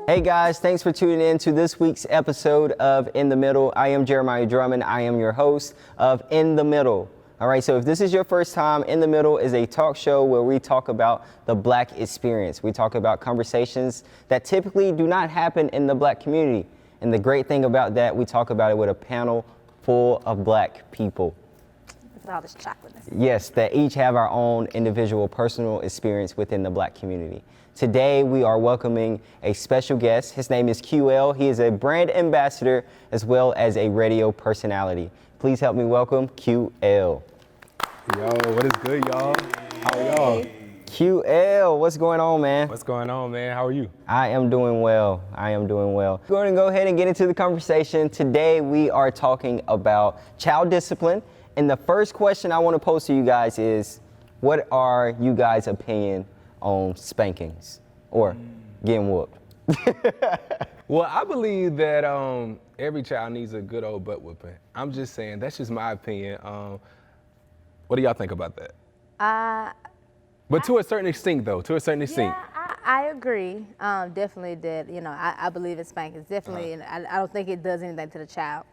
Hey guys, thanks for tuning in to this week's episode of In the Middle. I am Jeremiah Drummond. I am your host of In the Middle. All right, so if this is your first time, In the Middle is a talk show where we talk about the Black experience. We talk about conversations that typically do not happen in the Black community. And the great thing about that, we talk about it with a panel full of Black people. All this chocolate. Yes, that each have our own individual personal experience within the Black community. Today, we are welcoming a special guest. His name is QL. He is a brand ambassador as well as a radio personality. Please help me welcome QL. Yo, what is good, y'all? How are y'all? QL, what's going on, man? What's going on, man? How are you? I am doing well. We're going to go ahead and get into the conversation. Today, we are talking about child discipline. And the first question I want to pose to you guys is, what are you guys' opinion on spankings or getting whooped? Well, I believe that every child needs a good old butt whooping. I'm just saying, that's just my opinion. What do y'all think about that? But to a certain extent, though, Yeah, I agree. Definitely that, I believe in spankings, definitely. And I don't think it does anything to the child.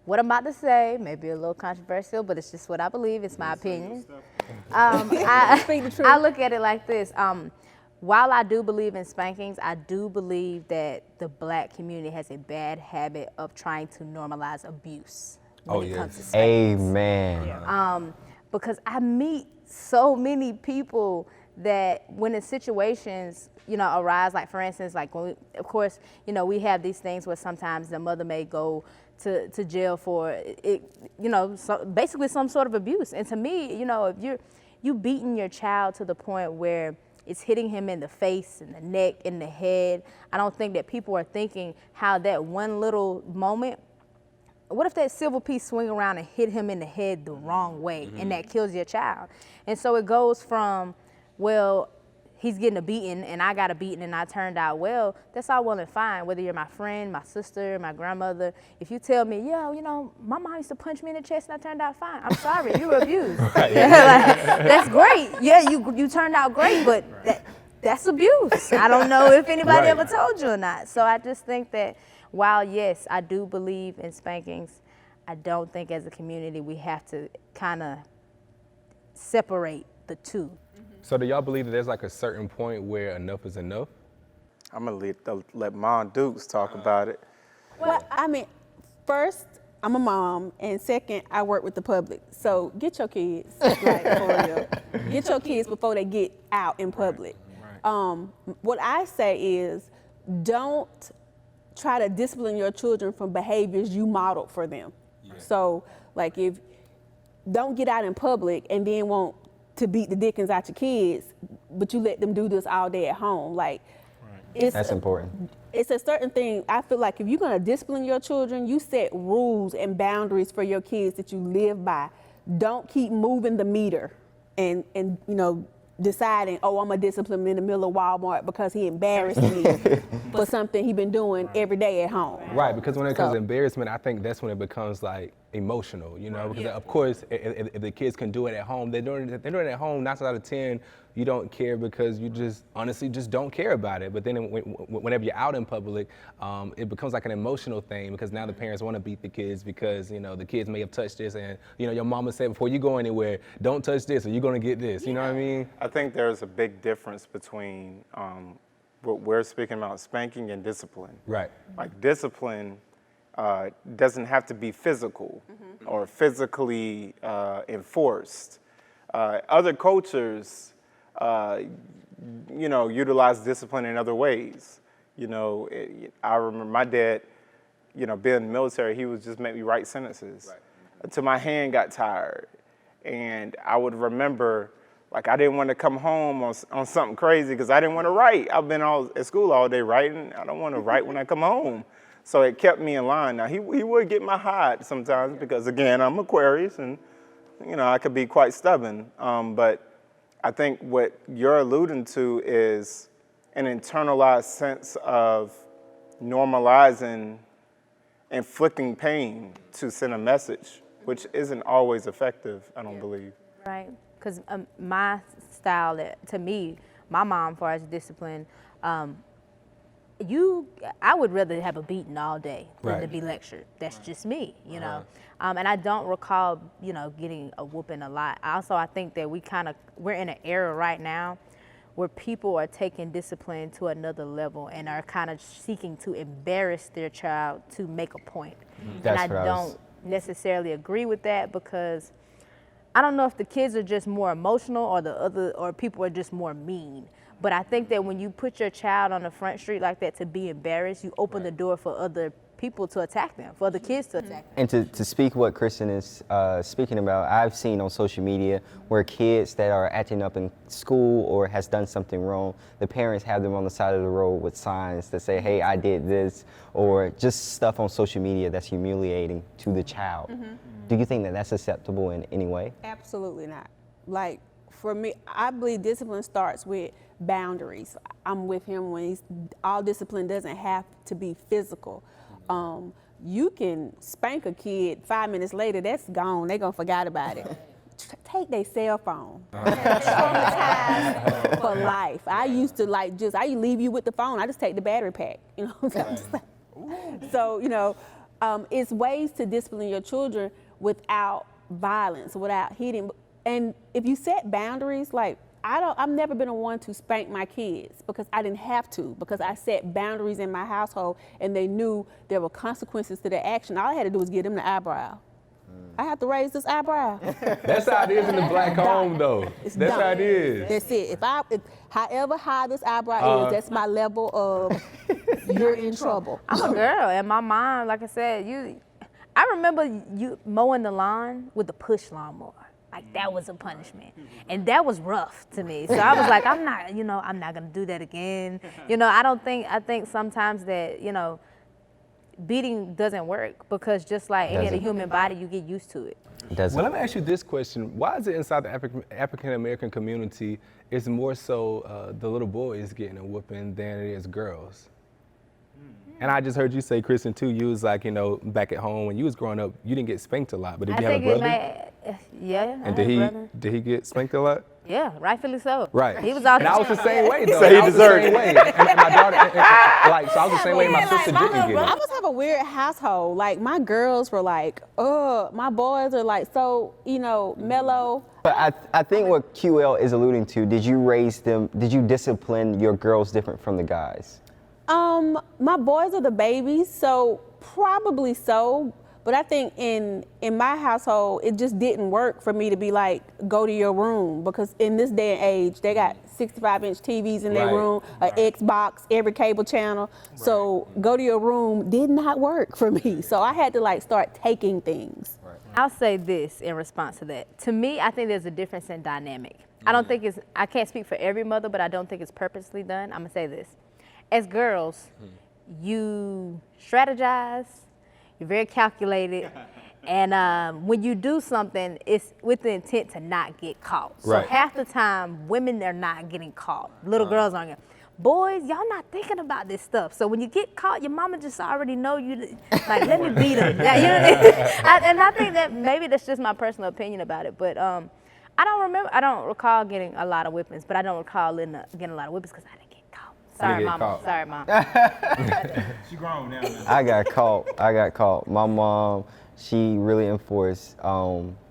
What I'm about to say may be a little controversial, but it's just what I believe. It's my opinion. I look at it like this. While I do believe in spankings, I do believe that the Black community has a bad habit of trying to normalize abuse when it comes to spankings. Amen. Yeah. Because I meet so many people that when the situations, arise, like for instance, like when of course, we have these things where sometimes the mother may go to jail for it, basically some sort of abuse. And to me, if you beating your child to the point where it's hitting him in the face, in the neck, in the head, I don't think that people are thinking how that one little moment, what if that silver piece swing around and hit him in the head the wrong way and that kills your child? And so it goes from, well, he's getting a beating and I got a beating and I turned out well, that's all well and fine. Whether you're my friend, my sister, my grandmother, if you tell me, my mom used to punch me in the chest and I turned out fine. I'm sorry, you were abused. That's great. Yeah, you turned out great, but that's abuse. I don't know if anybody ever told you or not. So I just think that while, yes, I do believe in spankings, I don't think as a community we have to kind of separate the two. So do y'all believe that there's like a certain point where enough is enough? I'm gonna let Mom Dukes talk about it. Well, I mean, first, I'm a mom, and second, I work with the public. So get your kids, like for real. Get your kids before they get out in public. Right. What I say is, don't try to discipline your children from behaviors you modeled for them. Yeah. So, like, don't get out in public and then want to beat the dickens out your kids, but you let them do this all day at home. Like, That's important. It's a certain thing. I feel like if you're gonna discipline your children, you set rules and boundaries for your kids that you live by. Don't keep moving the meter and deciding, I'm gonna discipline him in the middle of Walmart because he embarrassed me for something he been doing every day at home. Right, because when it comes to embarrassment, I think that's when it becomes like emotional, because of course, if the kids can do it at home, they're doing it at home, 9 times out of 10, you don't care because you just honestly just don't care about it. But then whenever you're out in public, it becomes like an emotional thing because now the parents want to beat the kids because, the kids may have touched this and, your mama said before you go anywhere, don't touch this or you're going to get this, you know what I mean? I think there's a big difference between what we're speaking about, spanking and discipline. Right. Like discipline doesn't have to be physical or physically enforced. Other cultures, utilize discipline in other ways. I remember my dad, being in the military, he would just make me write sentences until my hand got tired. And I would remember, like, I didn't want to come home on something crazy because I didn't want to write. I've been at school all day writing. I don't want to write when I come home. So it kept me in line. Now, he would get my hide sometimes because, again, I'm Aquarius and, I could be quite stubborn. But I think what you're alluding to is an internalized sense of normalizing inflicting pain to send a message, which isn't always effective, I don't believe. Right, because my style, to me, my mom, as far as discipline, I would rather have a beating all day than Right. to be lectured. That's just me, you know. And I don't recall, you know, getting a whooping a lot. Also, I think that we're in an era right now where people are taking discipline to another level and are kind of seeking to embarrass their child to make a point. That's And what I I was- don't necessarily agree with that, because I don't know if the kids are just more emotional or people are just more mean. But I think that when you put your child on the front street like that to be embarrassed, you open the door for other people to attack them, for other kids to attack them. And to speak what Chrystan is speaking about, I've seen on social media where kids that are acting up in school or has done something wrong, the parents have them on the side of the road with signs that say, hey, I did this, or just stuff on social media that's humiliating to the child. Do you think that that's acceptable in any way? Absolutely not. Like, for me, I believe discipline starts with boundaries. I'm with him when all discipline doesn't have to be physical. You can spank a kid, 5 minutes later, that's gone. They're going to forget about it. Take their cell phone. Traumatized for life. I used to I leave you with the phone. I just take the battery pack. You know, so, you know, it's ways to discipline your children without violence, without hitting. And if you set boundaries, like, I've never been a one to spank my kids because I didn't have to, because I set boundaries in my household and they knew there were consequences to their action. All I had to do was give them the eyebrow. I have to raise this eyebrow. That's how it is in the black home, though. It's That's done. how it is. That's it. However high this eyebrow is, that's my level of you're in trouble. I'm a girl, and my mom, like I said, I remember you mowing the lawn with the push lawnmower. Like, that was a punishment. And that was rough to me. So I was like, I'm not gonna do that again. You know, I think sometimes that, you know, beating doesn't work, because just like any other human body, you get used to it. Well, let me ask you this question. Why is it inside the African-American community, it's more so the little boys getting a whooping than it is girls? And I just heard you say, Chrystan, too, you was like, you know, back at home when you was growing up, you didn't get spanked a lot, but did you have a brother? Yeah. And did he get spanked a lot? Yeah, rightfully so. Right. He was out And I was the same way, though. So he I was the deserved same it. way. And my daughter, so I was the same way my sister didn't get it. I must have a weird household. Like, my girls were like, my boys are like, so, you know, mellow. But I think what QL is alluding to, did you discipline your girls different from the guys? My boys are the babies, so probably so. But I think in my household, it just didn't work for me to be like, go to your room, because in this day and age, they got 65-inch TVs in their Right. room, an Xbox, every cable channel. Right. So go to your room did not work for me. So I had to like start taking things. Right. I'll say this in response to that. To me, I think there's a difference in dynamic. I don't think I can't speak for every mother, but I don't think it's purposely done. I'm gonna say this. As girls, you strategize, you're very calculated, and when you do something, it's with the intent to not get caught. So Right. half the time, women are not getting caught. Little girls aren't getting. Boys, y'all not thinking about this stuff. So when you get caught, your mama just already know you, like, let me beat him. Yeah, you know what I mean? And I think that maybe that's just my personal opinion about it. But I don't recall getting a lot of whippings, but I don't recall getting a lot of whippings because I didn't get caught. Sorry, get mama. caught. Sorry, mom. She grown now. I got caught. My mom, she really enforced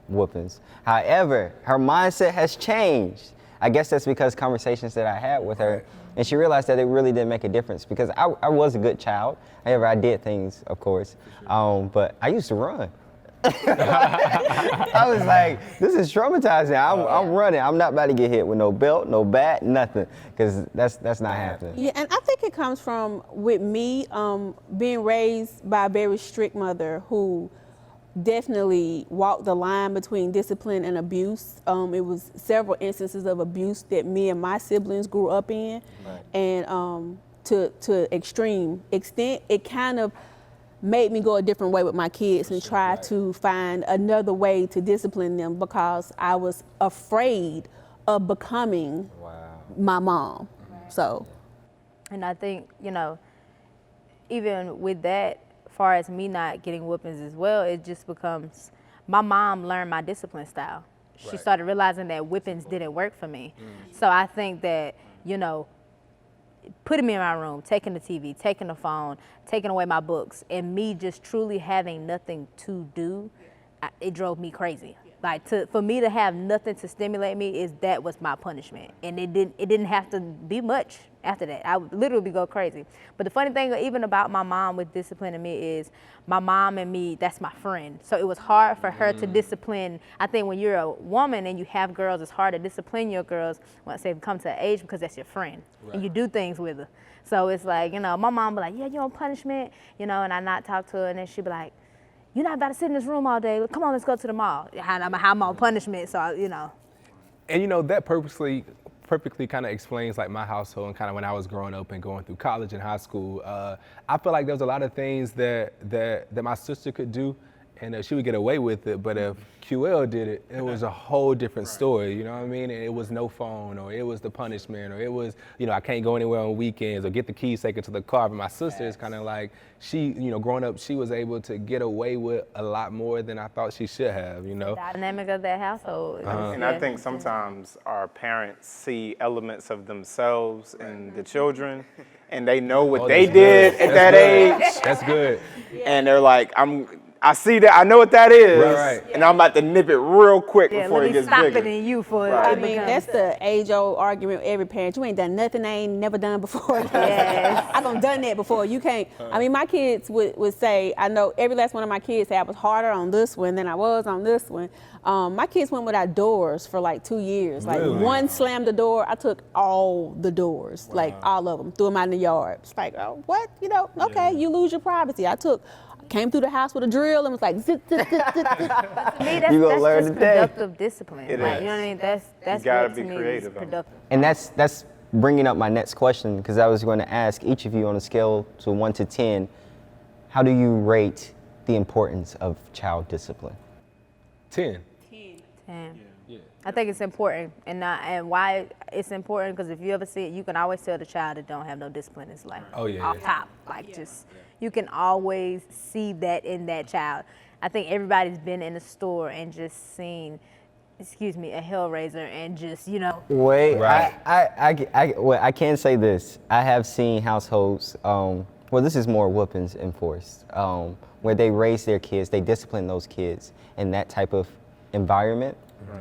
whoopings. However, her mindset has changed. I guess that's because conversations that I had with her, and she realized that it really didn't make a difference, because I was a good child. However, I did things, of course, but I used to run. I was like, this is traumatizing. I'm running. I'm not about to get hit with no belt, no bat, nothing, because that's not happening. Yeah, and I think it comes from, with me, being raised by a very strict mother who definitely walked the line between discipline and abuse. It was several instances of abuse that me and my siblings grew up in, and to extreme extent, it kind of made me go a different way with my kids and try to find another way to discipline them, because I was afraid of becoming my mom. So, And I think, you know, even with that, as far as me not getting whoopings as well, it just becomes, my mom learned my discipline style. She started realizing that whippings didn't work for me. So I think that, you know, putting me in my room, taking the TV, taking the phone, taking away my books, and me just truly having nothing to do, it drove me crazy. Like for me to have nothing to stimulate me that was my punishment, and it didn't have to be much after that. I would literally go crazy. But the funny thing, even about my mom with disciplining me, is my mom and me, that's my friend. So it was hard for her to discipline. I think when you're a woman and you have girls, it's hard to discipline your girls once they come to an age, because that's your friend, and you do things with her. So it's like, my mom be like, yeah, you on punishment, and I not talk to her, and then she be like, you're not about to sit in this room all day. Come on, let's go to the mall. I'm on punishment, so. And that perfectly kind of explains like my household and kind of when I was growing up and going through college and high school. I feel like there was a lot of things that my sister could do, and she would get away with it. But if QL did it, it was a whole different story. You know what I mean? And it was no phone, or it was the punishment, or it was, I can't go anywhere on weekends, or get the keys taken to the car. But my sister is kind of like, she, growing up, she was able to get away with a lot more than I thought she should have. The dynamic of that household. And I think sometimes our parents see elements of themselves in the children, and they know what they did at that age. That's good. And they're like, I see that, I know what that is, right. And I'm about to nip it real quick before it gets stop bigger. it in you for Right. I mean, that's the age-old argument with every parent. You ain't done nothing I ain't never done before. Yes. I done that before. You can't. I mean, my kids would say, I know every last one of my kids say I was harder on this one than I was on this one. My kids went without doors for like 2 years. Like one slammed the door, I took all the doors, like all of them, threw them out in the yard. It's like, oh, what? Okay, you lose your privacy. Came through the house with a drill and was like, zit, zit, zit, zit, zit. But to me, You gonna learn just today. productive discipline. It Like, is. you know what I mean? That's You gotta what be to me is creative. productive. And that's bringing up my next question, because I was going to ask each of you on a scale to 1 to 10, how do you rate the importance of child discipline? 10. 10. I think it's important, and why it's important, because if you ever see it, you can always tell the child that don't have no discipline is like off top, you can always see that in that child. I think everybody's been in the store and just seen, a Hellraiser, and just Wait, Right. I can say this. I have seen households, this is more whoopings enforced, where they raise their kids, they discipline those kids in that type of environment,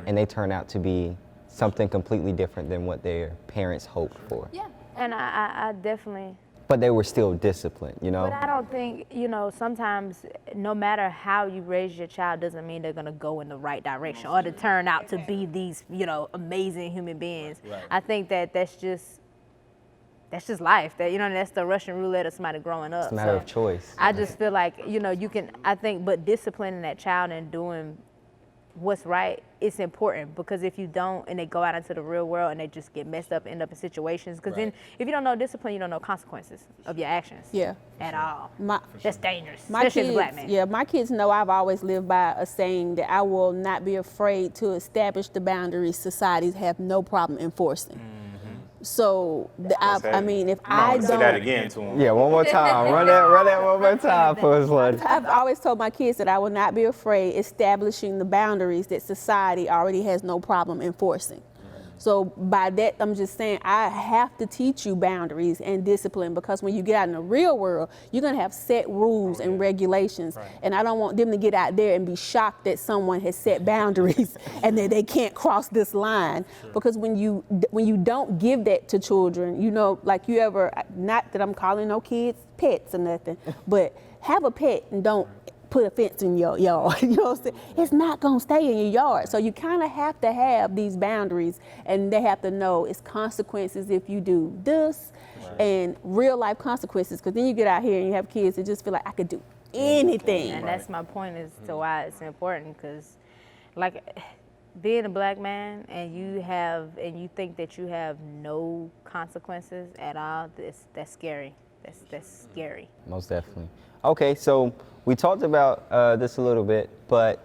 and they turn out to be something completely different than what their parents hoped for. Yeah, and I definitely. But they were still disciplined, But I don't think, sometimes no matter how you raise your child doesn't mean they're going to go in the right direction or to turn out to be these, amazing human beings. Right. I think that's just life. That's the Russian roulette of somebody growing up. It's a matter of choice. I just feel like, but disciplining that child and doing what's right, it's important, because if you don't and they go out into the real world and they just get messed up, end up in situations, because then if you don't know discipline, you don't know consequences of your actions. Yeah. At all. My That's dangerous, my especially as kids, a black man. yeah, my kids know I've always lived by a saying that I will not be afraid to establish the boundaries societies have no problem enforcing. So, I mean, if I Say that don't, again to him. Yeah, one more time. Run that one more time for us, Lani. I've always told my kids that I will not be afraid establishing the boundaries that society already has no problem enforcing. So by that, I'm just saying I have to teach you boundaries and discipline, because when you get out in the real world, you're going to have set rules and regulations. And I don't want them to get out there and be shocked that someone has set boundaries and that they can't cross this line. Because when you don't give that to children, like you ever, not that I'm calling no kids pets or nothing, but have a pet and don't put a fence in your yard. You know what I'm saying? It's not gonna stay in your yard. So you kind of have to have these boundaries, and they have to know it's consequences if you do this, and real life consequences. Because then you get out here and you have kids that just feel like I could do anything. And that's my point as to why it's important, because like being a black man and you think that you have no consequences at all, that's scary. That's scary. Most definitely. Okay, so we talked about this a little bit, but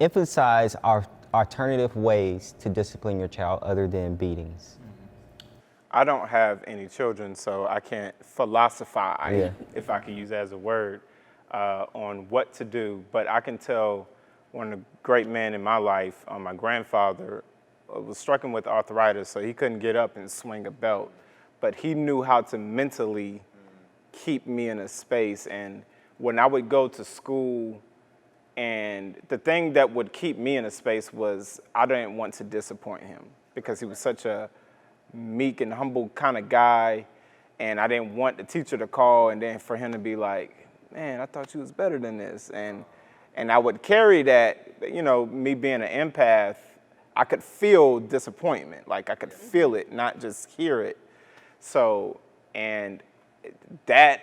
emphasize our alternative ways to discipline your child other than beatings. I don't have any children, so I can't philosophize, if I could use that as a word, on what to do. But I can tell one of the great men in my life, my grandfather, was stricken with arthritis, so he couldn't get up and swing a belt. but he knew how to mentally keep me in a space. And when I would go to school, and the thing that would keep me in a space was I didn't want to disappoint him because he was such a meek and humble kind of guy, and I didn't want the teacher to call and then for him to be like, man, I thought you was better than this. And I would carry that, you know, me being an empath, I could feel disappointment. Like I could feel it, not just hear it. So, and that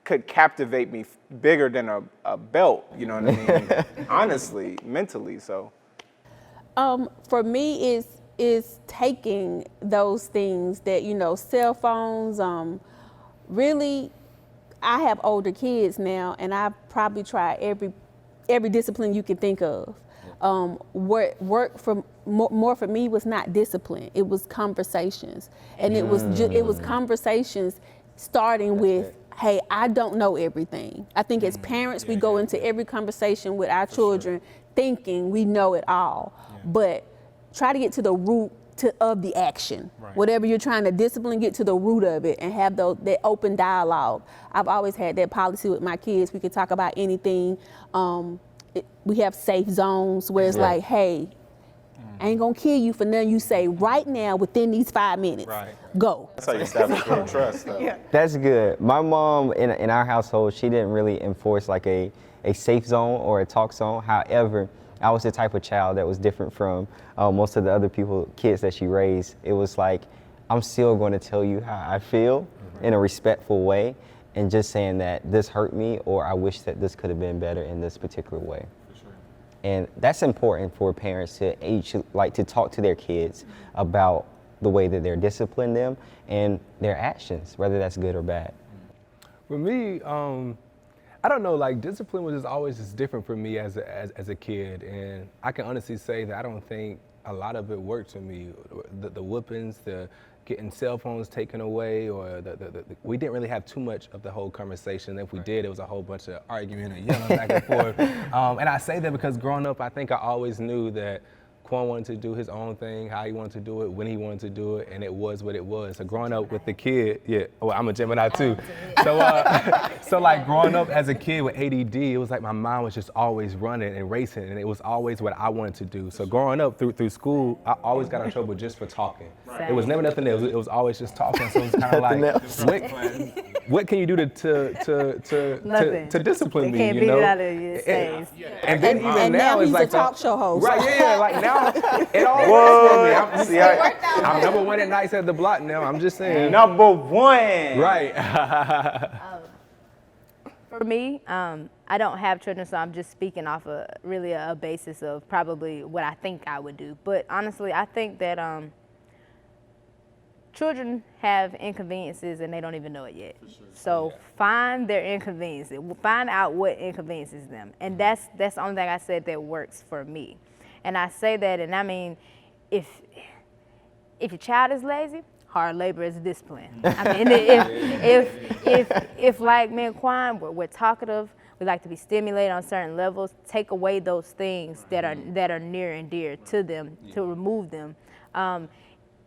could captivate me bigger than a belt, you know what I mean? Honestly, mentally, so. For me, is taking those things that, you know, cell phones, really, I have older kids now, and I probably try every discipline you can think of. Work for more for me was not discipline; it was conversations, and it was conversations starting with, "Hey, I don't know everything." I think as parents, we go into every conversation with our children thinking we know it all, but try to get to the root of the action. Right. Whatever you're trying to discipline, get to the root of it and have that open dialogue. I've always had that policy with my kids. We can talk about anything. We have safe zones where it's like, hey, I ain't gonna kill you for nothing you say right now within these 5 minutes. Right. Go. That's how you establish real trust, though. Yeah. That's good. My mom, in our household, she didn't really enforce like a safe zone or a talk zone. However, I was the type of child that was different from most of the other kids that she raised. It was like, I'm still going to tell you how I feel in a respectful way, and just saying that this hurt me, or I wish that this could have been better in this particular way. For sure. And that's important for parents to talk to their kids about the way that they're disciplining them and their actions, whether that's good or bad. For me, I don't know, like discipline was just always just different for me as a kid, and I can honestly say that I don't think a lot of it worked for me. The whoopings, the getting cell phones taken away, or we didn't really have too much of the whole conversation. If we did, it was a whole bunch of arguing and yelling back and forth. And I say that because growing up, I think I always knew that Quan wanted to do his own thing, how he wanted to do it, when he wanted to do it, and it was what it was. So growing up with the kid, I'm a Gemini too. So like growing up as a kid with ADD, it was like my mind was just always running and racing, and it was always what I wanted to do. So growing up through school, I always got in trouble just for talking. It was never nothing else. It was always just talking. So it was kind of like, what can you do to discipline me? Can't you beat know? it out of your face. And then even now he's it's like a talk show host. Right, yeah, like now it all works for me. I'm number one at nights at the block now. I'm just saying. Number one. Right. For me, I don't have children, so I'm just speaking off of really a basis of probably what I think I would do. But honestly, I think that children have inconveniences and they don't even know it yet. So find their inconveniences. Find out what inconveniences them. And that's the only thing I said that works for me. And I say that, and I mean, if your child is lazy, hard labor is discipline. I mean, if like me and Quan, we're talkative, we like to be stimulated on certain levels, take away those things that are near and dear to them, to remove them.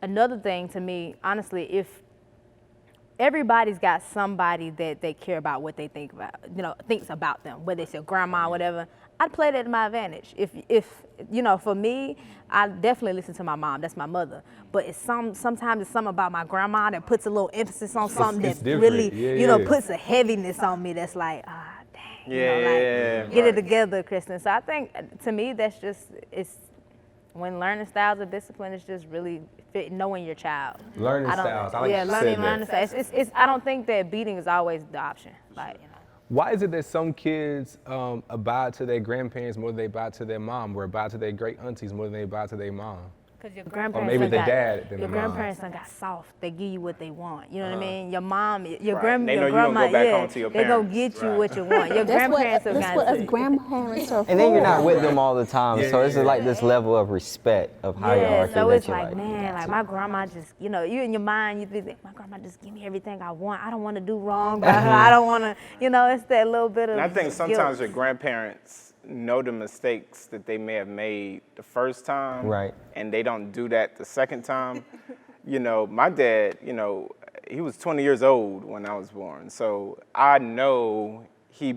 Another thing to me, honestly, if everybody's got somebody that they care about what they think about, thinks about them, whether it's your grandma or whatever, I'd play that to my advantage. If for me, I definitely listen to my mom. That's my mother. But sometimes it's something about my grandma that puts a little emphasis on something that really, puts a heaviness on me. That's like, dang, get it together, Chrystan. So I think, to me, it's when learning styles of discipline is just really knowing your child. Learning styles. I like learning styles. I don't think that beating is always the option. Why is it that some kids abide to their grandparents more than they abide to their mom, or abide to their great aunties more than they abide to their mom? Because your grandparents, or maybe their dad. Your grandparents done got soft. They give you what they want. You know what I mean? Your mom, your They know your you grandma, don't go back home to your they gonna parents. get you what you want. Your grandparents have That's got what us grandparents are for. And then you're not with them all the time, so it's like this level of respect of hierarchy. So it's that like, man, like my grandma just, you in your mind, you think, my grandma just give me everything I want. I don't want to do wrong by her. I don't want to, it's that little bit of And I think sometimes guilt. your grandparents know the mistakes that they may have made the first time, Right. and they don't do that the second time. you know, my dad, you know, he was 20 years old when I was born. So I know he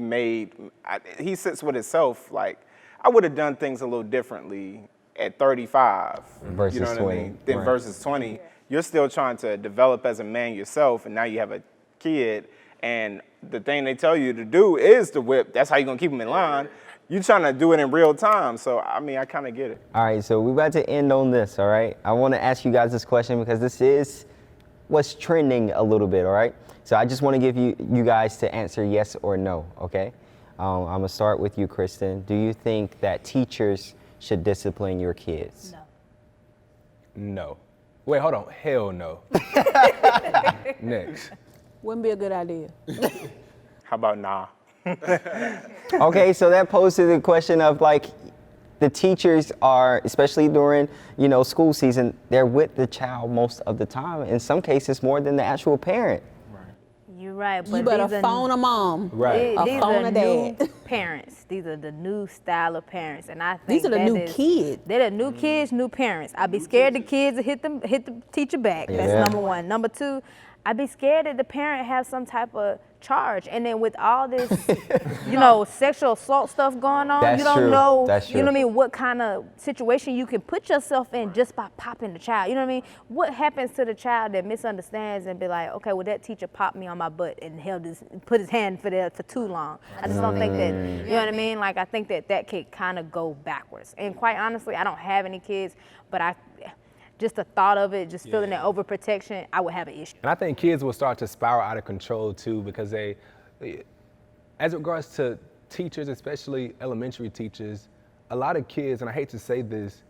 sits with himself, like, I would have done things a little differently at 35. Versus you know what 20. I mean? Then Right. versus 20. You're still trying to develop as a man yourself, and now you have a kid, and the thing they tell you to do is to whip. That's how you're gonna keep them in line. You're trying to do it in real time. So, I mean, I kind of get it. All right, so we're about to end on this, all right? I want to ask you guys this question because this is what's trending a little bit, all right? So I just want to give you guys to answer yes or no, okay? I'm going to start with you, Chrystan. Do you think that teachers should discipline your kids? No. No. Wait, hold on. Hell no. Next. Wouldn't be a good idea. How about nah? Okay, so that poses the question of like, the teachers are, especially during, you know, school season, they're with the child most of the time. In some cases, more than the actual parent. You're right, but You better these are- phone a mom. Right. A These phone are a new dad. parents. These are the new style of parents, and I think These are the that new is- kids. They're the new kids, new parents. I'd be scared the kids to hit the teacher back. Yeah. That's number one. Number two, I'd be scared that the parent have some type of charge, and then with all this, you know, sexual assault stuff going on, That's you don't true. know, That's you know what I true. mean, what kind of situation you can put yourself in just by popping the child. You know what I mean? What happens to the child that misunderstands and be like, okay, well that teacher popped me on my butt and put his hand for too long. I just don't think that, you know what I mean? Like I think that could kind of go backwards. And quite honestly, I don't have any kids, but just the thought of it, just feeling that overprotection, I would have an issue. And I think kids will start to spiral out of control too because as regards to teachers, especially elementary teachers, a lot of kids, and I hate to say this,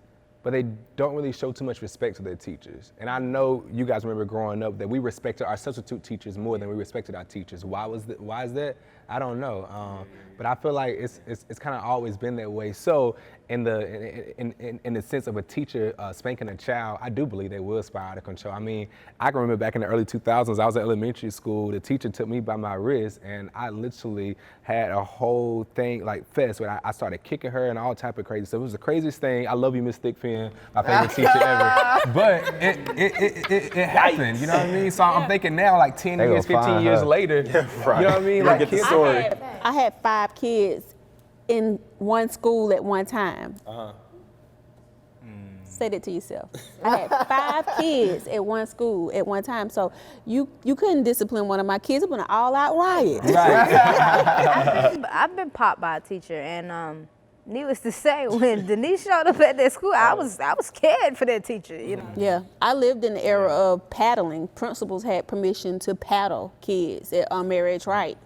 but they don't really show too much respect to their teachers. And I know you guys remember growing up that we respected our substitute teachers more than we respected our teachers. Why is that? I don't know. But I feel like it's kind of always been that way. So in the sense of a teacher spanking a child, I do believe they will spiral out of control. I mean, I can remember back in the early 2000s, I was at elementary school, the teacher took me by my wrist and I literally had a whole thing like fest where I started kicking her and all type of crazy stuff. It was the craziest thing. I love you, Miss Thickfin, my favorite teacher ever. But it happened, you know what I mean? So I'm thinking now, like 10 They years, gonna 15 find years her. later, right. you know what I mean? You Like get the kids, story. I had 5 kids in one school at one time. Say that to yourself. I had 5 kids at one school at one time. So you couldn't discipline one of my kids. It would have been an all-out riot. I've been popped by a teacher, and needless to say, when Denise showed up at that school, I was scared for that teacher. You know. Yeah, I lived in the era of paddling. Principals had permission to paddle kids at marriage right.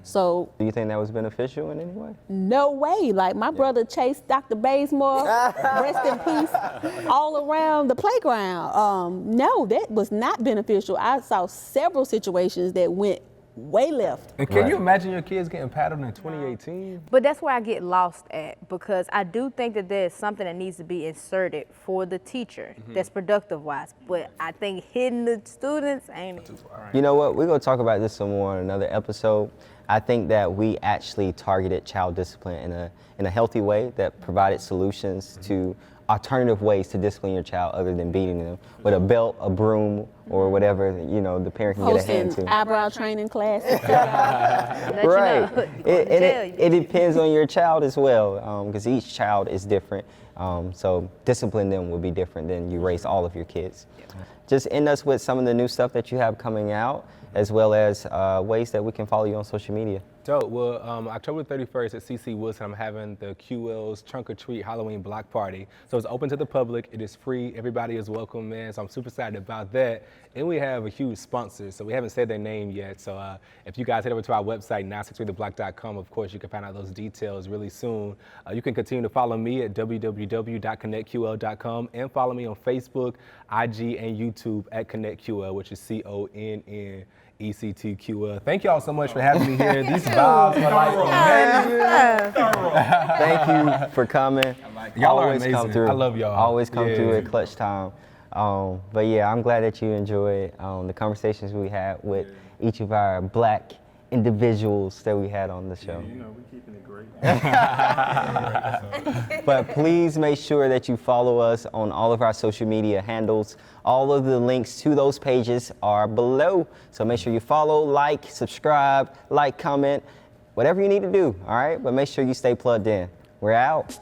So Do you think that was beneficial in any way? no way. Like my brother chased Dr. Bazemore, rest in peace, all around the playground. No, that was not beneficial. I saw several situations that went way left. And can you imagine your kids getting paddled in 2018? But that's where I get lost at, because I do think that there's something that needs to be inserted for the teacher that's productive wise. But I think hitting the students ain't. You know what? We're going to talk about this some more in another episode. I think that we actually targeted child discipline in a healthy way that provided solutions to alternative ways to discipline your child other than beating them with a belt, a broom, or whatever, you know, the parent can get a hand Hosting to. eyebrow training classes. Let Right. You know. It depends on your child as well, because each child is different. So discipline them will be different than you raise all of your kids. Just end us with some of the new stuff that you have coming out, as well as ways that we can follow you on social media. Dope. Well, October 31st at CC Woodson, I'm having the QL's Trunk or Treat Halloween Block Party. So it's open to the public. It is free. Everybody is welcome, man. So I'm super excited about that. And we have a huge sponsor. So we haven't said their name yet. So if you guys head over to our website, 963theblock.com, of course, you can find out those details really soon. You can continue to follow me at www.connectql.com and follow me on Facebook, IG, and YouTube at ConnectQL, which is CONNECTQL. Thank y'all so much for having me here. These vibes are like amazing. Thank you for coming. Y'all are Always come amazing. through. I love y'all. Always come through Yeah. at clutch time. But yeah, I'm glad that you enjoyed the conversations we had with each of our Black individuals that we had on the show. You know, we're keeping it great. But please make sure that you follow us on all of our social media handles. All of the links to those pages are below. So make sure you follow, like, subscribe, comment, whatever you need to do, all right? But make sure you stay plugged in. We're out.